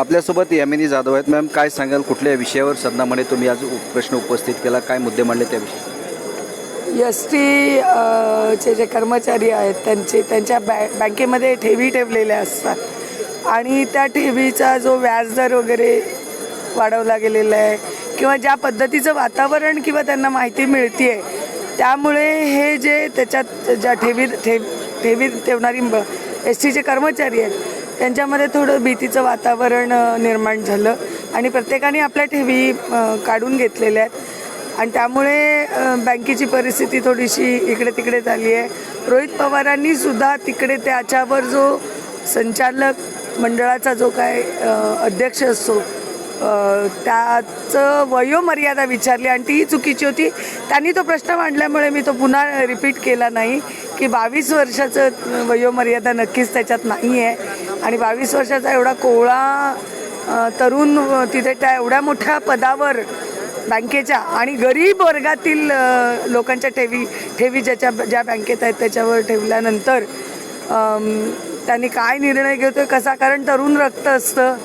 आपल्यासोबत यामिनी जाधव आहेत. मॅम, काय सांगाल, कुठल्या विषयावर सदनामध्ये तुम्ही आज प्रश्न उपस्थित केला, काय मुद्दे मांडले त्याविषयी? चे जे कर्मचारी आहेत त्यांच्या बँकेमध्ये ठेवी ठेवलेल्या असतात आणि त्या ठेवीचा जो व्याजदर वगैरे वाढवला गेलेला आहे किंवा ज्या पद्धतीचं वातावरण किंवा त्यांना माहिती मिळते आहे त्यामुळे हे जे त्याच्यात ज्या ठेवी ठेवणारी STचे कर्मचारी आहेत त्यांच्यामध्ये थोडं भीतीचं वातावरण निर्माण झालं आणि प्रत्येकाने आपल्या ठेवी काढून घेतलेल्या आहेत आणि त्यामुळे बँकेची परिस्थिती थोडीशी इकडे तिकडे झाली आहे. रोहित पवारांनी सुद्धा तिकडे त्याच्यावर जो संचालक मंडळाचा जो काय अध्यक्ष असतो त्याचं वयोमर्यादा विचारली आणि तीही चुकीची होती. त्यांनी तो प्रश्न मांडल्यामुळे मी तो पुन्हा रिपीट केला नाही की 22 वर्षाचं वयोमर्यादा नक्कीच त्याच्यात नाही आहे आणि 22 वर्षाचा एवढा कोवळा तरुण तिथे त्या एवढ्या मोठ्या पदावर बँकेच्या आणि गरीब वर्गातील लोकांच्या ठेवी ज्या बँकेत आहेत त्याच्यावर ठेवल्यानंतर त्यांनी काय निर्णय घेतोय कसा, कारण तरुण रक्त असतं,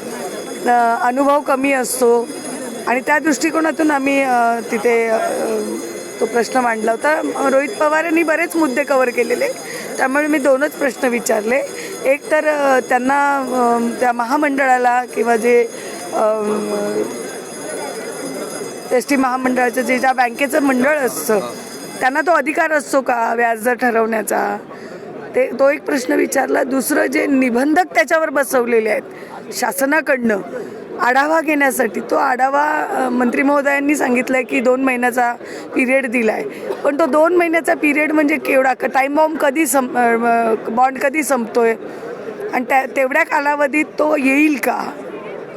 अनुभव कमी असतो आणि त्या दृष्टिकोनातून आम्ही तिथे तो प्रश्न मांडला होता. रोहित पवारांनी बरेच मुद्दे कव्हर केलेले त्यामुळे मी 2च प्रश्न विचारले. एक तर त्यांना त्या महामंडळाला किंवा जे ST महामंडळाचं जे ज्या बँकेचं मंडळ असतं त्यांना तो अधिकार असतो का व्याजदर ठरवण्याचा, तो एक प्रश्न विचारला. दुसरं जे निबंधक त्याच्यावर बसवलेले आहेत शासनाकडनं आढावा घेण्यासाठी, तो आढावा मंत्री महोदयांनी सांगितलं आहे की 2 महिन्याचा पिरियड दिला आहे, पण तो 2 महिन्याचा पिरियड म्हणजे केवढा, टाईम बॉन्ड कधी संपतोय आणि तेवढ्या कालावधीत तो येईल का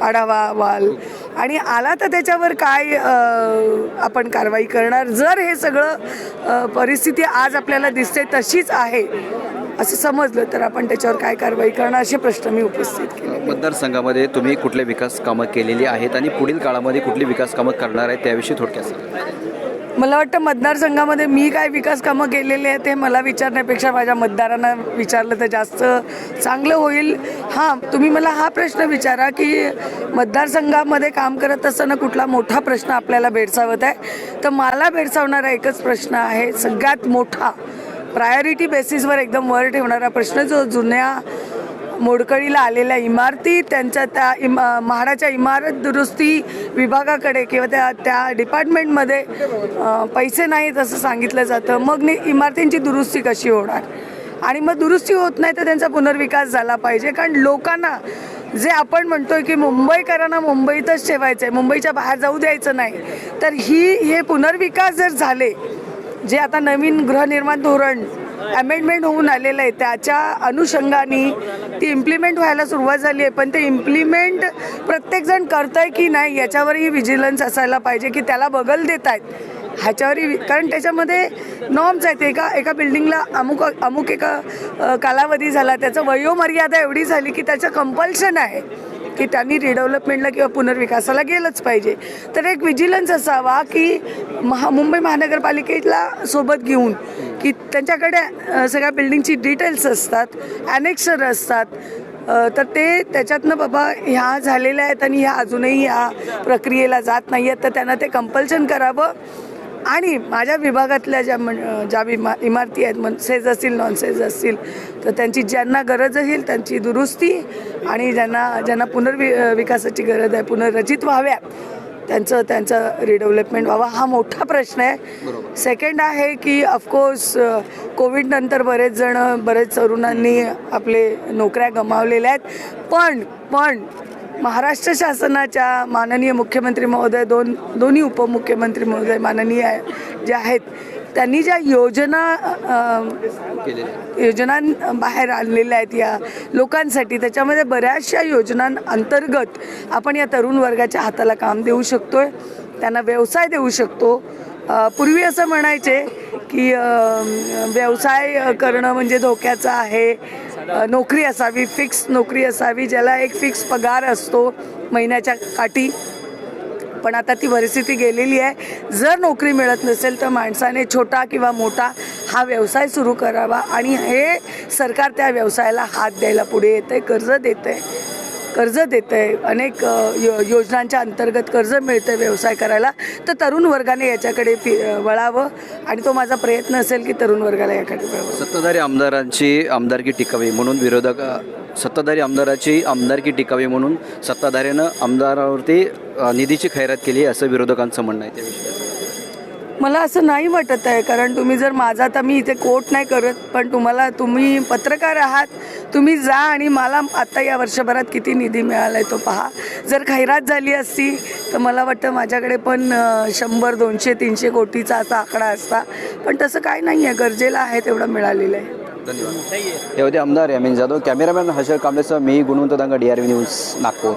आढावा अहवाल, आणि आला तर त्याच्यावर काय आपण कारवाई करणार. जर हे सगळं परिस्थिती आज आपल्याला दिसते तशीच आहे असं समजलं तर आपण त्याच्यावर काय कारवाई करणार असे प्रश्न मी उपस्थित केले. मतदारसंघामध्ये तुम्ही कुठले विकास कामं केलेली आहेत आणि पुढील काळामध्ये कुठली विकास कामं करणार आहेत त्याविषयी थोडक्यात सांगा. मला वाटतं मतदारसंघामध्ये मी काय विकास कामं केलेले आहेत ते मला विचारण्यापेक्षा माझ्या मतदारांना विचारलं तर जास्त चांगलं होईल. हां, तुम्ही मला हा प्रश्न विचारा की मतदारसंघामध्ये काम करत असताना कुठला मोठा प्रश्न आपल्याला भेडसावत आहे, तर मला भेडसावणारा एकच प्रश्न आहे, सगळ्यात मोठा प्रायोरिटी बेसिसवर एकदम वर ठेवणारा प्रश्न, जो जुन्या मोडकळीला आलेल्या इमारती त्यांच्या त्या म्हाडाच्या इमारत दुरुस्ती विभागाकडे किंवा त्या डिपार्टमेंटमध्ये पैसे नाहीत असं सांगितलं जातं. मग इमारतींची दुरुस्ती कशी होणार, आणि मग दुरुस्ती होत नाही तर त्यांचा पुनर्विकास झाला पाहिजे. कारण लोकांना जे आपण म्हणतोय की मुंबईकरांना मुंबईतच ठेवायचं आहे, मुंबईच्या बाहेर जाऊ द्यायचं नाही, तर हे पुनर्विकास जर झाले, जे आता नवीन गृहनिर्माण धोरण अमेंडमेंट होऊन आलेलं आहे त्याच्या अनुषंगाने ती इम्प्लिमेंट व्हायला सुरुवात झाली आहे, पण ते इम्प्लिमेंट प्रत्येकजण करत आहे की नाही याच्यावरही विजिलन्स असायला पाहिजे की त्याला बगल देत आहेत ह्याच्यावरही, कारण त्याच्यामध्ये नॉर्म्स आहेत. एका बिल्डिंगला अमुक एका कालावधी झाला, त्याचं वयोमर्यादा एवढी झाली की त्याचं कंपल्शन आहे की त्यांनी रिडेव्हलपमेंटला किंवा पुनर्विकासाला गेलंच पाहिजे. तर एक विजिलन्स असावा की मुंबई महानगरपालिकेला सोबत घेऊन की त्यांच्याकडे सगळ्या बिल्डिंगची डिटेल्स असतात, ॲनेक्सर असतात, तर ते त्याच्यातनं बाबा ह्या झालेल्या आहेत आणि ह्या अजूनही ह्या प्रक्रियेला जात नाही आहेत, तर त्यांना ते कंपल्शन करावं. आणि माझ्या विभागातल्या ज्या इमारती आहेत, सेज असतील नॉनसेज असतील, तर त्यांची ज्यांना गरज असेल त्यांची दुरुस्ती आणि ज्यांना पुनर्विकासाची गरज आहे, पुनर्रचित व्हाव्यात, त्यांचं रिडेव्हलपमेंट व्हावा, हा मोठा प्रश्न आहे. सेकंड आहे की ऑफकोर्स कोविडनंतर बरेच तरुणांनी आपले नोकऱ्या गमावलेल्या आहेत, पण महाराष्ट्र शासनाच्या माननीय मुख्यमंत्री महोदय, दोन्ही उपमुख्यमंत्री महोदय माननीय जे आहेत, त्यांनी ज्या योजना बाहेर आणलेल्या आहेत या लोकांसाठी, त्याच्यामध्ये बऱ्याचशा योजनांअंतर्गत आपण या तरुण वर्गाच्या हाताला काम देऊ शकतोय, त्यांना व्यवसाय देऊ शकतो. पूर्वी असं म्हणायचे की व्यवसाय करणं म्हणजे धोक्याचं आहे, नोकरी असावी, फिक्स नोकरी असावी, ज्याला एक फिक्स पगार असतो महिन्याच्या काठी, पण आता ती परिस्थिती गेलेली आहे. जर नोकरी मिळत नसेल तर माणसाने छोटा किंवा मोठा हा व्यवसाय सुरू करावा आणि हे सरकार त्या व्यवसायाला हात द्यायला पुढे येतं आहे, कर्ज देतं आहे. कर्ज देतं आहे, अनेक योजनांच्या अंतर्गत कर्ज मिळतं आहे व्यवसाय करायला, तर तरुण वर्गाने याच्याकडे वळावं आणि तो माझा प्रयत्न असेल की तरुण वर्गाला याकडे वळावं. सत्ताधारी आमदारांची आमदारकी टिकावी म्हणून सत्ताधारी आमदाराची आमदारकी टिकावी म्हणून सत्ताधाऱ्यानं आमदारावरती निधीची खैरात केली असं विरोधकांचं म्हणणं आहे. त्याविषयी मला असं नाही वाटत आहे, कारण तुम्ही जर माझा, आता मी इथे कोट नाही करत, पण तुम्ही पत्रकार आहात, तुम्ही जा आणि मला आत्ता या वर्षभरात किती निधी मिळाला आहे तो पहा. जर खैरात झाली असती तर मला वाटतं माझ्याकडे पण 100, 200, 300 कोटीचा असा आकडा असता, पण तसं काय नाही आहे, गरजेला आहे तेवढं मिळालेलं आहे. धन्यवाद. हे होते आमदार यामिन जाधव. कॅमेरामॅन हर्षल कांबळेसह मी गुणवंत दांगा, DRV न्यूज, नागपूर.